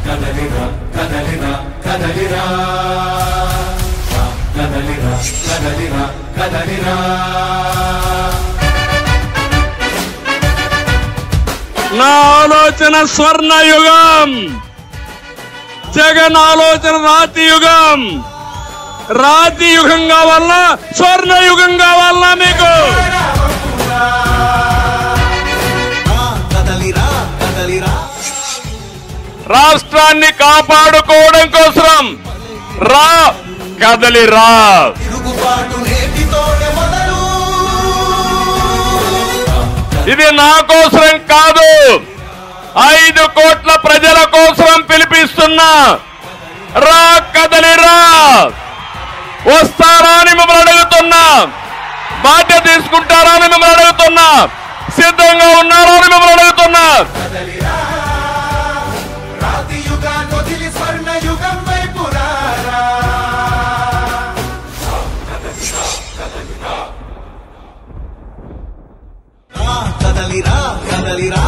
కదలిరా కదలిరా కదలిరా కదలిరా కదలిరా కదలిరా. నా ఆలోచన స్వర్ణయుగం, జగన్ ఆలోచన రాతి యుగం. రాతి యుగం కావాలన్నా స్వర్ణయుగం కావాలన్నా మీకు? రాష్ట్రాన్ని కాపాడుకోవడం కోసం రా కదలిరా. ఇది నా కోసం కాదు, 5 కోట్ల ప్రజల కోసం పిలిపిస్తున్నా. రా కదలిరా. వస్తారా అని మిమ్మల్ని అడుగుతున్నా. బాధ్యత తీసుకుంటారా అని మిమ్మల్ని అడుగుతున్నా. సిద్ధంగా ఉన్నారా అని మిమ్మల్ని అడుగుతున్నా. కదలిరా కదలిరా